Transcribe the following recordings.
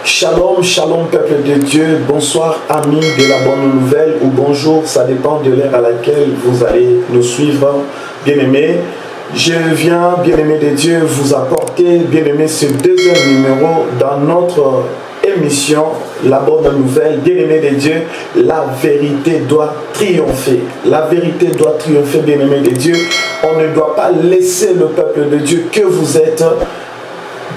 Shalom, shalom peuple de Dieu, bonsoir amis de la bonne nouvelle ou bonjour, ça dépend de l'heure à laquelle vous allez nous suivre, bien-aimés. Je viens, bien-aimés de Dieu, vous apporter, bien-aimés, ce deuxième numéro dans notre émission, la bonne nouvelle. Bien-aimés de Dieu, la vérité doit triompher. La vérité doit triompher, bien-aimés de Dieu. On ne doit pas laisser le peuple de Dieu que vous êtes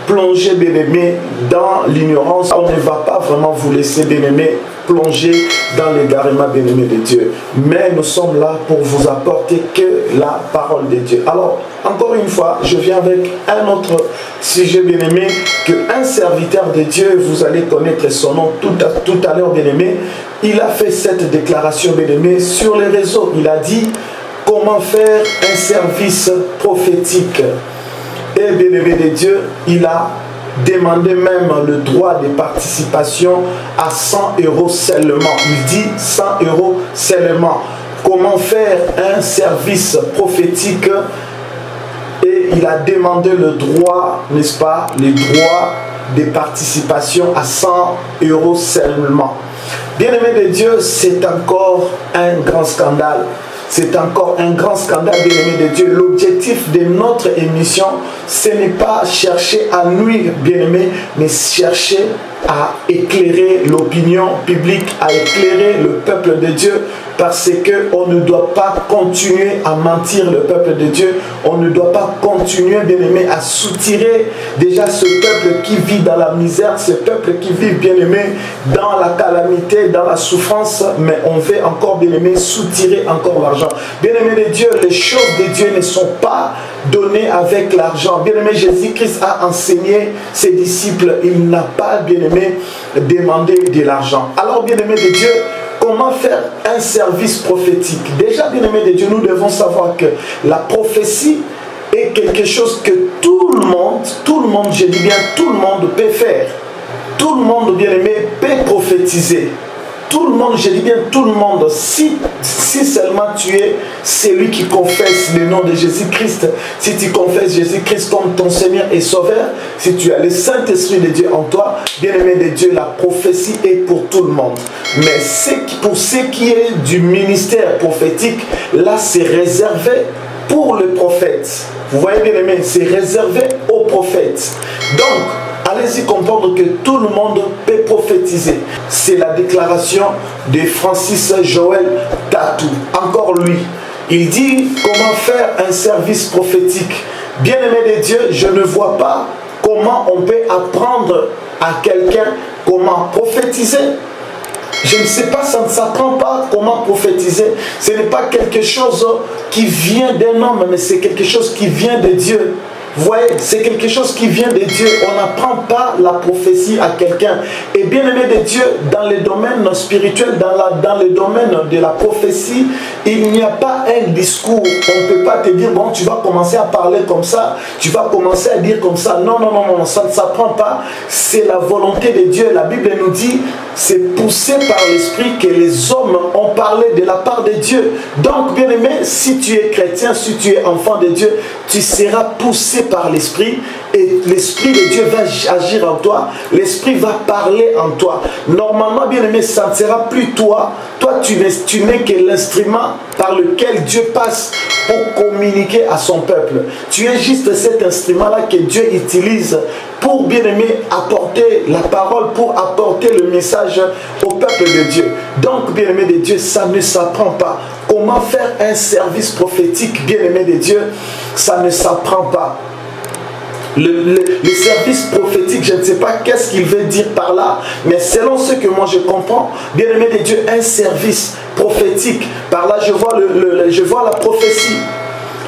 plonger, bien-aimés, dans l'ignorance. On ne va pas vraiment vous laisser, bien-aimés, plonger dans l'égarement, bien-aimés de Dieu. Mais nous sommes là pour vous apporter que la parole de Dieu. Alors, encore une fois, je viens avec un autre sujet, bien-aimé, qu'un serviteur de Dieu, vous allez connaître son nom tout à l'heure, bien-aimé. Il a fait cette déclaration, bien-aimé, sur les réseaux. Il a dit comment faire un service prophétique. Et bien-aimé de Dieu, il a demandé même le droit de participation à 100 € seulement. Il dit 100 € seulement. Comment faire un service prophétique? Et il a demandé le droit, n'est-ce pas, le droit de participation à 100 € seulement. Bien-aimé de Dieu, c'est encore un grand scandale. C'est encore un grand scandale, bien-aimé de Dieu. L'objectif de notre émission, ce n'est pas chercher à nuire, bien-aimé, mais chercher à éclairer l'opinion publique, à éclairer le peuple de Dieu, parce qu'on ne doit pas continuer à mentir le peuple de Dieu. On ne doit pas continuer, bien-aimé, à soutirer déjà ce peuple qui vit dans la misère, ce peuple qui vit, bien-aimé, dans la calamité, dans la souffrance, mais on veut encore, bien-aimé, soutirer encore l'argent. Bien-aimé de Dieu, les choses de Dieu ne sont pas données avec l'argent. Bien-aimé, Jésus-Christ a enseigné ses disciples, il n'a pas, bien-aimé, demandé de l'argent. Alors, bien-aimé de Dieu, comment faire un service prophétique? Déjà, bien-aimé de Dieu, nous devons savoir que la prophétie est quelque chose que tout le monde, je dis bien tout le monde peut faire. Tout le monde, bien-aimé, peut prophétiser. Tout le monde, je dis bien tout le monde, si seulement tu es celui qui confesse le nom de Jésus-Christ, si tu confesses Jésus-Christ comme ton Seigneur et Sauveur, si tu as le Saint-Esprit de Dieu en toi, bien-aimé de Dieu, la prophétie est pour tout le monde. Mais pour ce qui est du ministère prophétique, là c'est réservé pour le prophète. Vous voyez, bien-aimé, c'est réservé aux prophètes. Donc, allez-y comprendre que tout le monde peut prophétiser. C'est la déclaration de Francis Joël Tatou. Encore lui. Il dit comment faire un service prophétique. Bien-aimé de Dieu, je ne vois pas comment on peut apprendre à quelqu'un comment prophétiser. Je ne sais pas, ça ne s'apprend pas comment prophétiser. Ce n'est pas quelque chose qui vient d'un homme, mais c'est quelque chose qui vient de Dieu. Vous voyez, c'est quelque chose qui vient de Dieu. On n'apprend pas la prophétie à quelqu'un. Et bien aimé de Dieu, dans le domaine spirituel, dans le domaine de la prophétie, il n'y a pas un discours. On ne peut pas te dire, bon, tu vas commencer à parler comme ça, tu vas commencer à dire comme ça. Non, non, non, non, ça ne s'apprend pas. C'est la volonté de Dieu. La Bible nous dit, c'est poussé par l'Esprit que les hommes ont parlé de la part de Dieu. Donc, bien aimé, si tu es chrétien, si tu es enfant de Dieu, tu seras poussé par l'Esprit et l'Esprit de Dieu va agir en toi, l'Esprit va parler en toi. Normalement, bien aimé, ça ne sera plus toi. Toi, tu n'es que l'instrument par lequel Dieu passe pour communiquer à son peuple. Tu es juste cet instrument-là que Dieu utilise pour, bien aimé, apporter la parole, pour apporter le message au peuple de Dieu. Donc, bien aimé de Dieu, ça ne s'apprend pas. Comment faire un service prophétique, bien aimé de Dieu, ça ne s'apprend pas. Le service prophétique, je ne sais pas qu'est-ce qu'il veut dire par là, mais selon ce que moi je comprends, bien aimé de Dieu, un service prophétique, par là je vois la prophétie.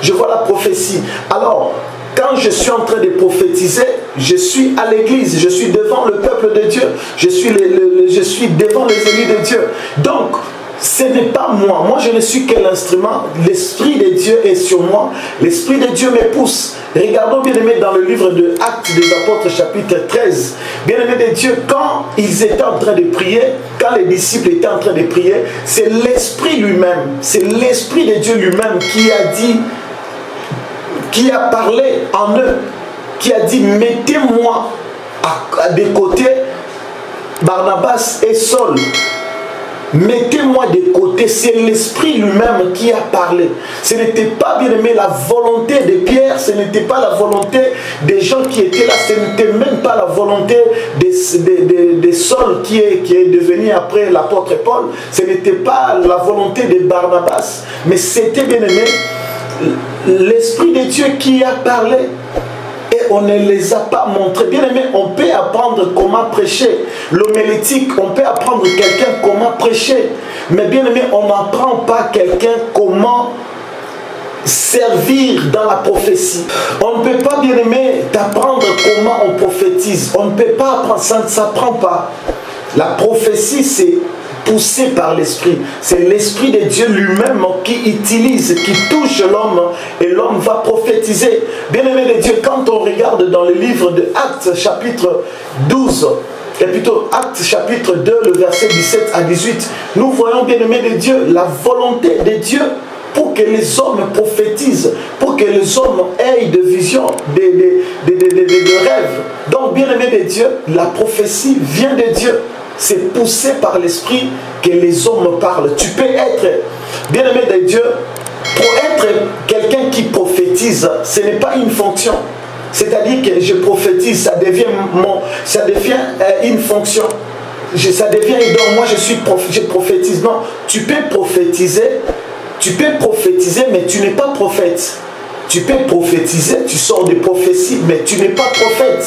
Je vois la prophétie. Alors, quand je suis en train de prophétiser, je suis à l'église, je suis devant le peuple de Dieu, je suis devant les élus de Dieu. Donc, ce n'est pas moi. Moi, je ne suis que l'instrument. L'Esprit de Dieu est sur moi. L'Esprit de Dieu me pousse. Regardons bien aimé dans le livre de Actes des Apôtres, chapitre 13. Bien aimé de Dieu, quand ils étaient en train de prier, quand les disciples étaient en train de prier, c'est l'Esprit lui-même, c'est l'Esprit de Dieu lui-même qui a dit, qui a parlé en eux, qui a dit, mettez-moi des côtés Barnabas et Saul, mettez-moi de côté, c'est l'Esprit lui-même qui a parlé. Ce n'était pas, bien aimé, la volonté de Pierre, ce n'était pas la volonté des gens qui étaient là, ce n'était même pas la volonté de Saul qui est devenu après l'apôtre Paul, ce n'était pas la volonté de Barnabas, mais c'était, bien aimé, l'Esprit de Dieu qui a parlé. Et on ne les a pas montrés. Bien aimé, on peut apprendre comment prêcher. L'homilétique, on peut apprendre quelqu'un comment prêcher. Mais bien aimé, on n'apprend pas quelqu'un comment servir dans la prophétie. On ne peut pas, bien aimé, t'apprendre comment on prophétise. On ne peut pas apprendre, ça ne s'apprend pas. La prophétie, c'est poussé par l'Esprit. C'est l'Esprit de Dieu lui-même qui utilise, qui touche l'homme et l'homme va prophétiser. Bien-aimé de Dieu, quand on regarde dans le livre de Actes chapitre 12, et plutôt Actes chapitre 2, le verset 17 à 18, nous voyons, bien-aimé de Dieu, la volonté de Dieu pour que les hommes prophétisent, pour que les hommes aient des visions, des rêves. Donc, bien-aimé de Dieu, la prophétie vient de Dieu. C'est poussé par l'Esprit que les hommes parlent. Tu peux être, bien-aimé de Dieu, pour être quelqu'un qui prophétise, ce n'est pas une fonction. C'est-à-dire que je prophétise, ça devient une fonction. Ça devient un don. Moi, je prophétise. Non, tu peux prophétiser, mais tu n'es pas prophète. Tu peux prophétiser, tu sors des prophéties, mais tu n'es pas prophète.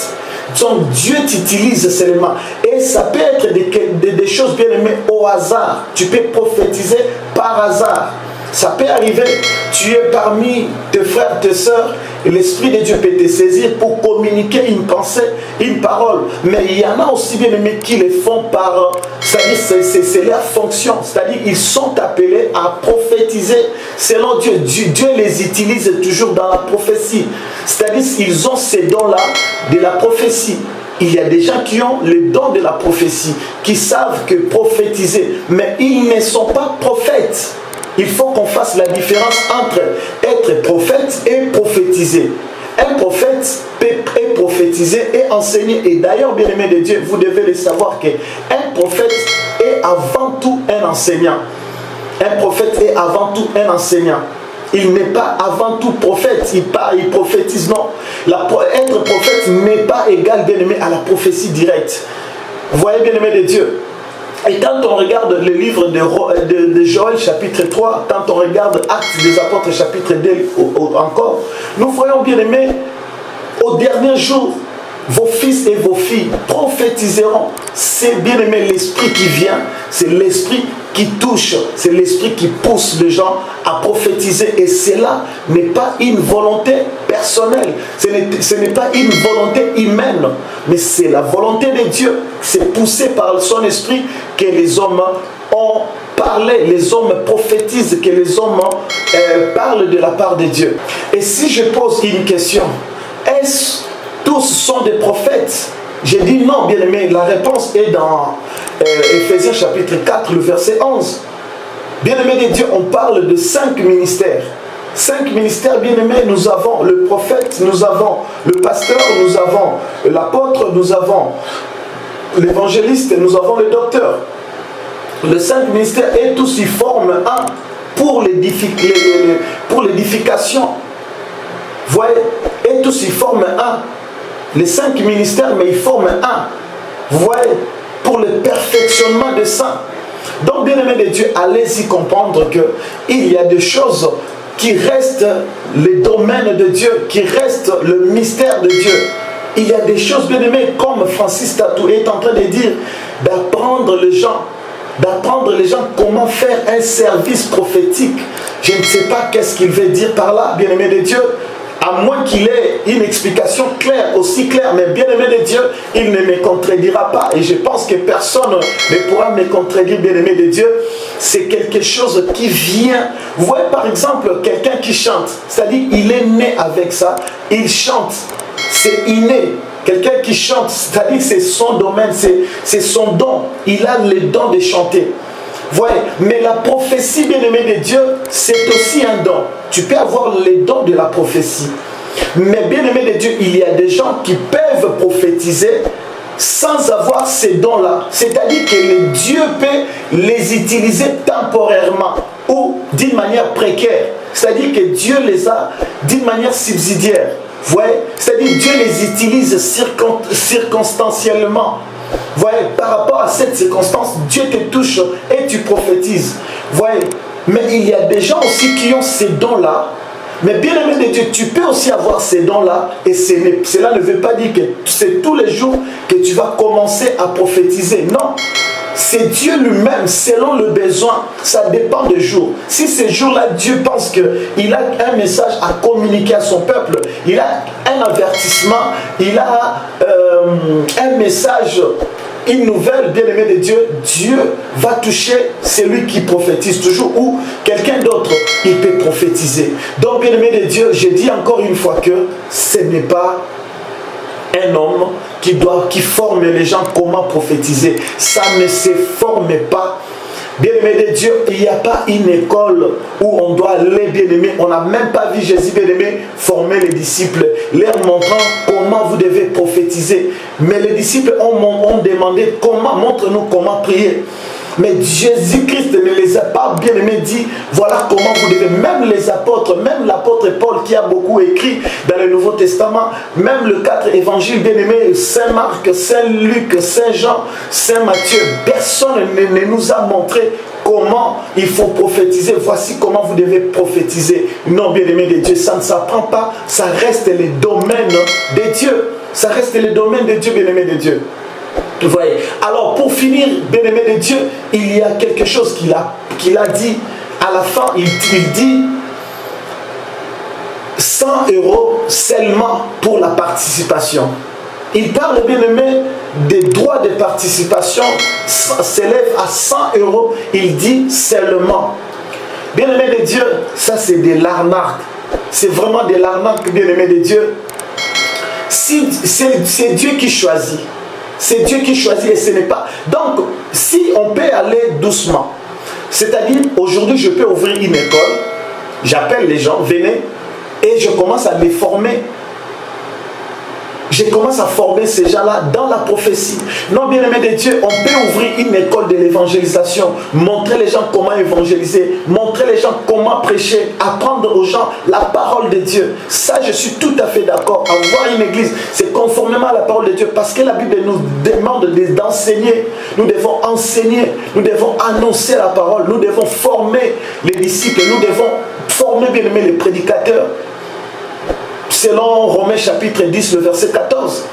Donc Dieu t'utilise seulement. Et ça peut être des choses bien aimées au hasard. Tu peux prophétiser par hasard. Ça peut arriver, tu es parmi tes frères, tes sœurs, et l'Esprit de Dieu peut te saisir pour communiquer une pensée, une parole. Mais il y en a aussi bien aimés qui le font par... C'est-à-dire c'est leur fonction. C'est-à-dire ils sont appelés à prophétiser selon Dieu. Dieu les utilise toujours dans la prophétie. C'est-à-dire qu'ils ont ces dons-là de la prophétie. Il y a des gens qui ont le don de la prophétie, qui savent que prophétiser, mais ils ne sont pas prophètes. Il faut qu'on fasse la différence entre être prophète et prophétiser. Un prophète peut prophétiser et enseigner. Et d'ailleurs, bien-aimé de Dieu, vous devez le savoir qu'un prophète est avant tout un enseignant. Un prophète est avant tout un enseignant. Il n'est pas avant tout prophète. Il prophétise, non. Être prophète n'est pas égal, bien-aimé, à la prophétie directe. Vous voyez, bien-aimé de Dieu. Et quand on regarde le livre de Joël chapitre 3, quand on regarde Actes des Apôtres chapitre 2 encore, nous voyons bien aimé, au dernier jour, vos fils et vos filles prophétiseront. C'est bien aimé l'Esprit qui vient, c'est l'Esprit qui touche, c'est l'Esprit qui pousse les gens à prophétiser. Et cela n'est pas une volonté personnelle, ce n'est pas une volonté humaine, mais c'est la volonté de Dieu. C'est poussé par son Esprit que les hommes ont parlé, les hommes prophétisent, que les hommes parlent de la part de Dieu. Et si je pose une question, est-ce tous sont des prophètes? J'ai dit non, bien aimé. La réponse est dans Éphésiens chapitre 4, le verset 11. Bien aimé de Dieu, on parle de 5 ministères. 5 ministères, bien aimés, nous avons le prophète, nous avons le pasteur, nous avons l'apôtre, nous avons l'évangéliste, nous avons le docteur. Les 5 ministères, et tous ils forment un pour l'édification. Vous voyez, et tous ils forment un. Les 5 ministères, mais ils forment un. Vous voyez, pour le perfectionnement des saints. Donc, bien aimé de Dieu, allez-y comprendre qu'il y a des choses qui restent les domaines de Dieu, qui restent le mystère de Dieu. Il y a des choses, bien aimées, comme Francis Tatou est en train de dire, d'apprendre les gens comment faire un service prophétique. Je ne sais pas qu'est-ce qu'il veut dire par là, bien aimé de Dieu. À moins qu'il ait une explication claire, aussi claire, mais bien aimé de Dieu, il ne me contredira pas. Et je pense que personne ne pourra me contredire, bien aimé de Dieu. C'est quelque chose qui vient. Vous voyez par exemple quelqu'un qui chante, c'est-à-dire il est né avec ça, il chante, c'est inné. Quelqu'un qui chante, c'est-à-dire c'est son domaine, c'est son don. Il a le don de chanter. Voyez, mais la prophétie, bien-aimée de Dieu, c'est aussi un don. Tu peux avoir les dons de la prophétie. Mais bien-aimé de Dieu, il y a des gens qui peuvent prophétiser, sans avoir ces dons-là. C'est-à-dire que Dieu peut les utiliser temporairement ou d'une manière précaire. C'est-à-dire que Dieu les a d'une manière subsidiaire. Vous voyez? C'est-à-dire que Dieu les utilise circonstanciellement. Vous voyez? Par rapport à cette circonstance, Dieu te touche et tu prophétises. Vous voyez? Mais il y a des gens aussi qui ont ces dons-là. Mais bien aimé de Dieu, tu peux aussi avoir ces dons-là. Et cela ne veut pas dire que c'est tous les jours que tu vas commencer à prophétiser. Non. C'est Dieu lui-même, selon le besoin. Ça dépend des jours. Si ces jours-là, Dieu pense qu'il a un message à communiquer à son peuple, il a un avertissement, il a un message, une nouvelle, bien-aimé de Dieu, Dieu va toucher celui qui prophétise toujours ou quelqu'un d'autre, il peut prophétiser. Donc, bien-aimé de Dieu, je dis encore une fois que ce n'est pas un homme qui forme les gens comment prophétiser. Ça ne se forme pas. Bien-aimé de Dieu, il n'y a pas une école où on doit aller, bien-aimé. On n'a même pas vu Jésus, bien-aimé, former les disciples, leur montrant comment vous devez prophétiser. Mais les disciples ont demandé comment, montre-nous comment prier. Mais Jésus-Christ ne les a pas bien aimés dit, voilà comment vous devez, même les apôtres, même l'apôtre Paul qui a beaucoup écrit dans le Nouveau Testament, même le 4 évangiles bien aimés, Saint Marc, Saint Luc, Saint Jean, Saint Matthieu, personne ne nous a montré comment il faut prophétiser. Voici comment vous devez prophétiser. Non, bien aimé de Dieu, ça ne s'apprend pas, ça reste les domaines de Dieu. Ça reste les domaines de Dieu, bien aimé de Dieu. Vous voyez. Alors pour finir, bien-aimé de Dieu, il y a quelque chose qu'il a dit. À la fin, il dit 100 € seulement pour la participation. Il parle, bien-aimé, des droits de participation s'élève à 100 €. Il dit seulement. Bien-aimé de Dieu, ça c'est de l'arnaque. C'est vraiment de l'arnaque, bien-aimé de Dieu. Si, c'est Dieu qui choisit. C'est Dieu qui choisit et ce n'est pas. Donc, si on peut aller doucement, c'est-à-dire, aujourd'hui, je peux ouvrir une école, j'appelle les gens, venez, et je commence à les former. Je commence à former ces gens-là dans la prophétie. Non, bien-aimé de Dieu, on peut ouvrir une école de l'évangélisation, montrer les gens comment évangéliser, montrer les gens comment prêcher, apprendre aux gens la parole de Dieu. Ça, je suis tout à fait d'accord. Avoir une église, c'est conformément à la parole de Dieu, parce que la Bible nous demande d'enseigner. Nous devons enseigner, nous devons annoncer la parole, nous devons former les disciples, nous devons former, bien-aimé, les prédicateurs. Selon Romains chapitre 10, le verset 14.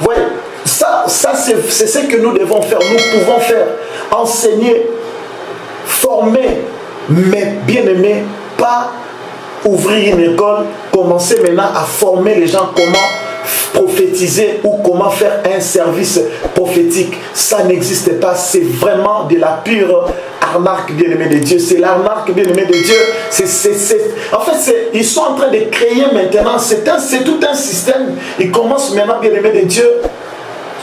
Vous voyez, ça c'est ce que nous devons faire. Nous pouvons faire. Enseigner, former, mais bien aimé, pas ouvrir une école, commencer maintenant à former les gens comment prophétiser ou comment faire un service prophétique. Ça n'existe pas. C'est vraiment de la pure arnaque, bien-aimé de Dieu. C'est l'arnaque, bien-aimé de Dieu. En fait, ils sont en train de créer maintenant, c'est tout un système. Ils commencent maintenant, bien-aimé de Dieu,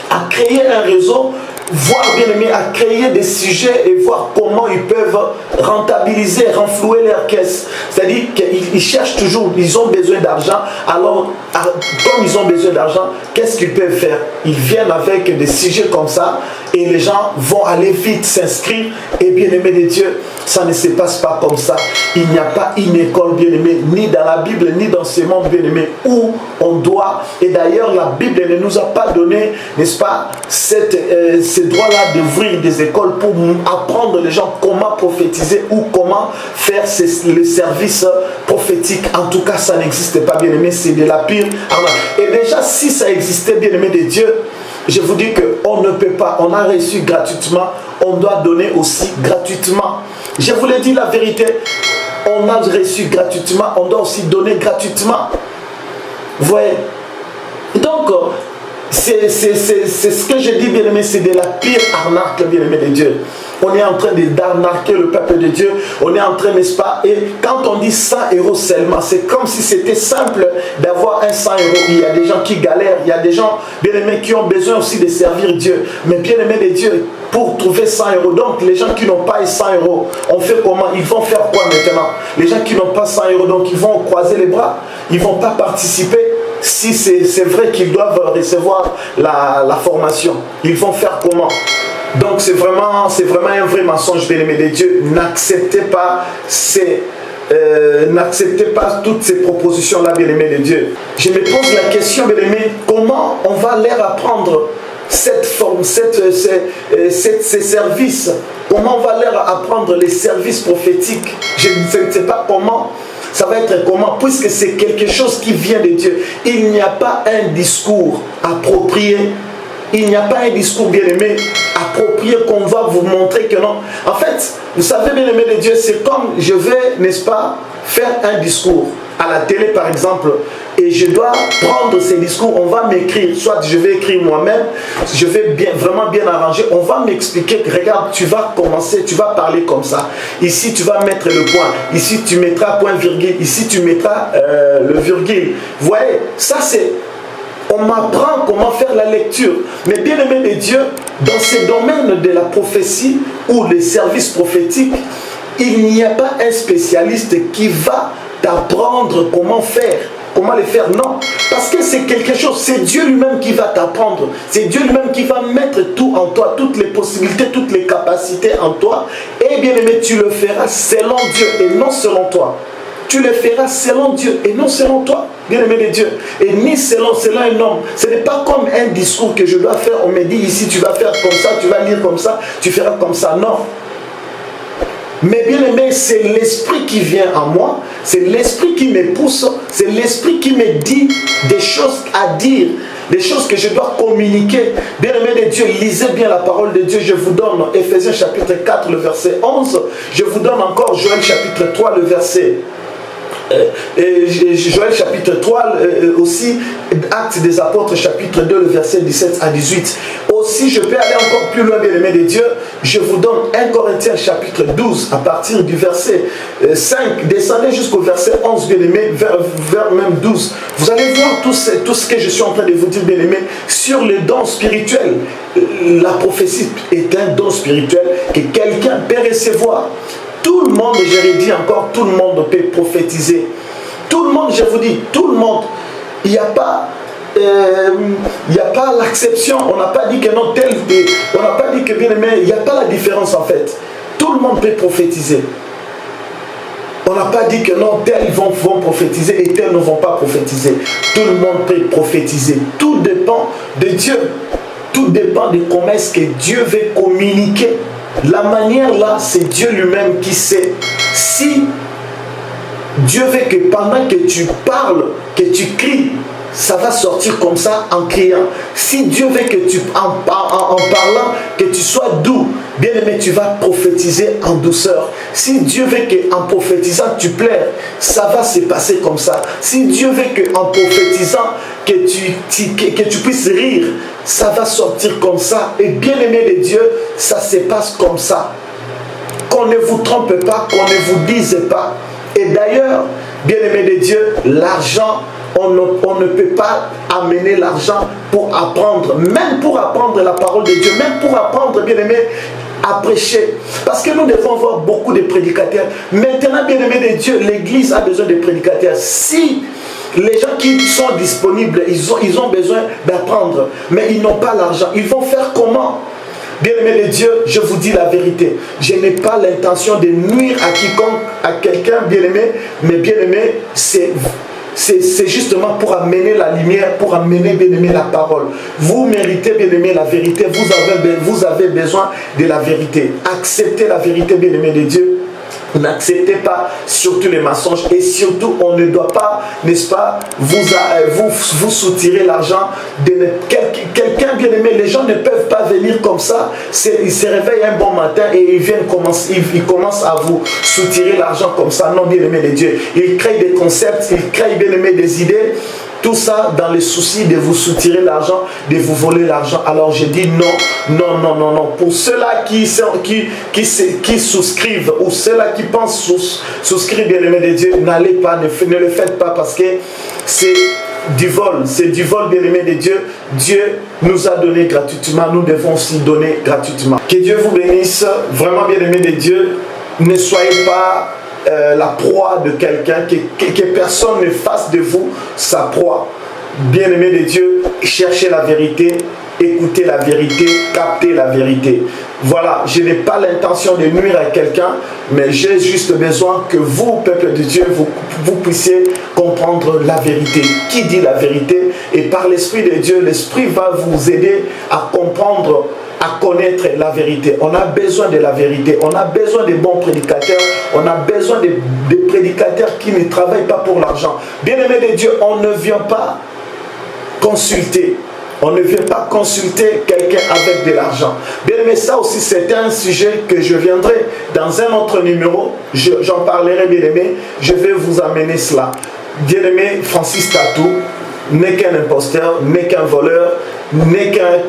à créer un réseau, voir, bien-aimé, à créer des sujets et voir comment ils peuvent rentabiliser, renflouer leur caisse. C'est-à-dire qu'ils cherchent toujours, ils ont besoin d'argent. Alors, comme ils ont besoin d'argent, qu'est-ce qu'ils peuvent faire? Ils viennent avec des sujets comme ça et les gens vont aller vite s'inscrire. Et bien-aimé de Dieu, ça ne se passe pas comme ça. Il n'y a pas une école, bien-aimé, ni dans la Bible, ni dans ce monde, bien-aimé, où on doit. Et d'ailleurs, la Bible ne nous a pas donné, n'est-ce pas, ce droit-là d'ouvrir des écoles pour apprendre les gens comment prophétiser ou comment faire le service prophétique. En tout cas, ça n'existe pas, bien-aimé, c'est de la pire arnaque. Et déjà, si ça existait, bien-aimé de Dieu, je vous dis qu'on ne peut pas, on a reçu gratuitement, on doit donner aussi gratuitement. Je vous l'ai dit la vérité, on a reçu gratuitement, on doit aussi donner gratuitement. Vous voyez? Donc, c'est ce que je dis, bien-aimé, c'est de la pire arnaque, bien-aimé de Dieu. On est en train d'arnaquer le peuple de Dieu. On est en train, n'est-ce pas? Et quand on dit 100 € seulement, c'est comme si c'était simple d'avoir un 100 €. Il y a des gens qui galèrent. Il y a des gens, bien-aimés, qui ont besoin aussi de servir Dieu. Mais bien-aimé de Dieu, pour trouver 100 €. Donc, les gens qui n'ont pas 100 €, on fait comment? Ils vont faire quoi maintenant? Les gens qui n'ont pas 100 €, donc ils vont croiser les bras. Ils ne vont pas participer. si c'est vrai qu'ils doivent recevoir la formation, ils vont faire comment? Donc c'est vraiment un vrai mensonge, bien-aimés de Dieu. N'acceptez pas n'acceptez pas toutes ces propositions-là, bien-aimés de Dieu. Je me pose la question, bien-aimés, comment on va leur apprendre cette forme, ces services? Comment on va leur apprendre les services prophétiques? Je ne sais pas comment. Ça va être comment? Puisque c'est quelque chose qui vient de Dieu. Il n'y a pas un discours approprié. Il n'y a pas un discours, bien-aimé, approprié qu'on va vous montrer que non. En fait, vous savez, bien-aimé de Dieu, c'est comme je vais, n'est-ce pas, faire un discours à la télé, par exemple, et je dois prendre ces discours, on va m'écrire, soit je vais écrire moi-même, je vais vraiment bien arranger, on va m'expliquer que regarde, tu vas commencer, tu vas parler comme ça, ici tu vas mettre le point, ici tu mettras point virgule, ici tu mettras le virgule. Vous voyez, ça c'est... On m'apprend comment faire la lecture. Mais bien aimé de Dieu, dans ces domaines de la prophétie ou les services prophétiques, il n'y a pas un spécialiste qui va t'apprendre comment faire. Comment les faire? Non. Parce que c'est quelque chose, c'est Dieu lui-même qui va t'apprendre. C'est Dieu lui-même qui va mettre tout en toi, toutes les possibilités, toutes les capacités en toi. Et bien aimé, tu le feras selon Dieu et non selon toi. Tu le feras selon Dieu et non selon toi, bien-aimé de Dieu. Et ni selon un homme. Ce n'est pas comme un discours que je dois faire. On me dit ici, tu vas faire comme ça, tu vas lire comme ça, tu feras comme ça. Non. Mais bien aimé, c'est l'esprit qui vient en moi, c'est l'esprit qui me pousse, c'est l'esprit qui me dit des choses à dire, des choses que je dois communiquer. Bien aimé de Dieu, lisez bien la parole de Dieu. Je vous donne Ephésiens chapitre 4, le verset 11. Je vous donne encore Joël chapitre 3, le verset Joël chapitre 3, aussi Actes des Apôtres chapitre 2, le verset 17 à 18. Aussi, je peux aller encore plus loin, bien-aimé de Dieu. Je vous donne 1 Corinthiens chapitre 12 à partir du verset 5. Descendez jusqu'au verset 11, bien-aimé, vers même 12. Vous allez voir tout ce que je suis en train de vous dire, bien-aimé, sur les dons spirituels. La prophétie est un don spirituel que quelqu'un peut recevoir. Tout le monde, je l'ai dit encore, tout le monde peut prophétiser. Tout le monde, je vous dis, tout le monde. Il n'y a pas l'acception. On n'a pas dit que non, tel, on n'a pas dit que bien aimé, il n'y a pas la différence en fait. Tout le monde peut prophétiser. On n'a pas dit que non, tels vont prophétiser et tels ne vont pas prophétiser. Tout le monde peut prophétiser. Tout dépend de Dieu. Tout dépend de comment est-ce que Dieu veut communiquer. La manière là, c'est Dieu lui-même qui sait. Si Dieu veut que pendant que tu parles, que tu cries, ça va sortir comme ça en criant. Si Dieu veut que tu, en parlant, que tu sois doux, bien aimé, tu vas prophétiser en douceur. Si Dieu veut qu'en prophétisant tu pleures, ça va se passer comme ça. Si Dieu veut qu'en prophétisant que tu puisses rire, ça va sortir comme ça. Et bien aimé de Dieu, ça se passe comme ça. Qu'on ne vous trompe pas, qu'on ne vous dise pas. Et d'ailleurs, bien aimé de Dieu, l'argent, on ne peut pas amener l'argent pour apprendre, même pour apprendre la parole de Dieu, même pour apprendre, bien aimé, à prêcher. Parce que nous devons avoir beaucoup de prédicateurs. Maintenant, bien aimé de Dieu, l'Église a besoin de prédicateurs. Si les gens qui sont disponibles, ils ont besoin d'apprendre, mais ils n'ont pas l'argent, ils vont faire comment? Bien-aimé de Dieu, je vous dis la vérité. Je n'ai pas l'intention de nuire à quiconque, à quelqu'un, bien-aimé, mais bien-aimé, c'est justement pour amener la lumière, pour amener, bien-aimé, la parole. Vous méritez, bien-aimé, la vérité. Vous avez besoin de la vérité. Acceptez la vérité, bien-aimé de Dieu. N'acceptez pas surtout les mensonges et surtout on ne doit pas, n'est-ce pas, vous soutirer l'argent de quelqu'un bien aimé. Les gens ne peuvent pas venir comme ça. Ils se réveillent un bon matin et ils commencent à vous soutirer l'argent comme ça. Non, bien aimé de Dieu. Ils créent des concepts, ils créent, bien aimé, des idées. Tout ça dans le souci de vous soutirer l'argent, de vous voler l'argent. Alors je dis non, non, non, non, non. Pour ceux-là qui souscrivent ou ceux-là qui pensent souscrire, bien aimé de Dieu, n'allez pas, ne le faites pas parce que c'est du vol, bien aimé de Dieu. Dieu nous a donné gratuitement, nous devons aussi donner gratuitement. Que Dieu vous bénisse, vraiment bien aimé de Dieu. Ne soyez pas la proie de quelqu'un, que personne ne fasse de vous sa proie. bien-aimés de Dieu, cherchez la vérité, écoutez la vérité, captez la vérité. Voilà, je n'ai pas l'intention de nuire à quelqu'un, mais j'ai juste besoin que vous, peuple de Dieu, vous puissiez comprendre la vérité. Qui dit la vérité? Et par l'Esprit de Dieu, l'Esprit va vous aider à comprendre, à connaître la vérité. On a besoin de la vérité. On a besoin de bons prédicateurs. On a besoin de prédicateurs qui ne travaillent pas pour l'argent. Bien-aimés de Dieu, on ne vient pas consulter. On ne vient pas consulter quelqu'un avec de l'argent. Bien aimé, ça aussi c'est un sujet que je viendrai dans un autre numéro. J'en parlerai, bien aimé. Je vais vous amener cela. Bien aimé, Francis Tatou n'est qu'un imposteur, n'est qu'un voleur, n'est qu'un...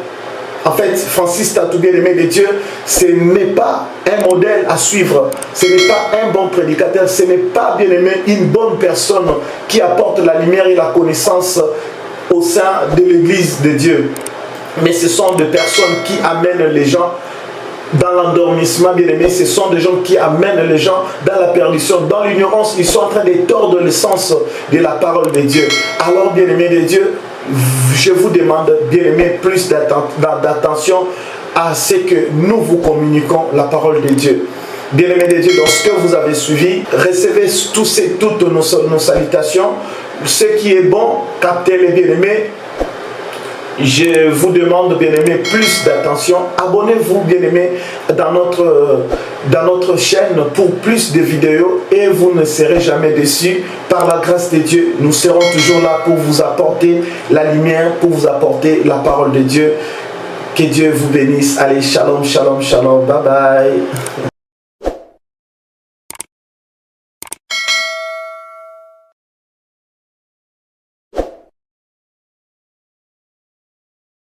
En fait, Francis Tatou, bien aimé de Dieu, ce n'est pas un modèle à suivre. Ce n'est pas un bon prédicateur. Ce n'est pas, bien aimé, une bonne personne qui apporte la lumière et la connaissance au sein de l'église de Dieu. Mais ce sont des personnes qui amènent les gens dans l'endormissement, bien aimé. Ce sont des gens qui amènent les gens dans la perdition, dans l'ignorance. Ils sont en train de tordre le sens de la parole de Dieu. Alors, bien aimé de Dieu, je vous demande, bien aimé, plus d'attention à ce que nous vous communiquons la parole de Dieu. Bien-aimés de Dieu, dans ce que vous avez suivi, recevez toutes nos salutations. Ce qui est bon, captez-les, bien-aimés. Je vous demande, bien-aimés, plus d'attention. Abonnez-vous, bien-aimés, dans notre chaîne pour plus de vidéos et vous ne serez jamais déçus. Par la grâce de Dieu, nous serons toujours là pour vous apporter la lumière, pour vous apporter la parole de Dieu. Que Dieu vous bénisse. Allez, shalom, shalom, shalom. Bye bye.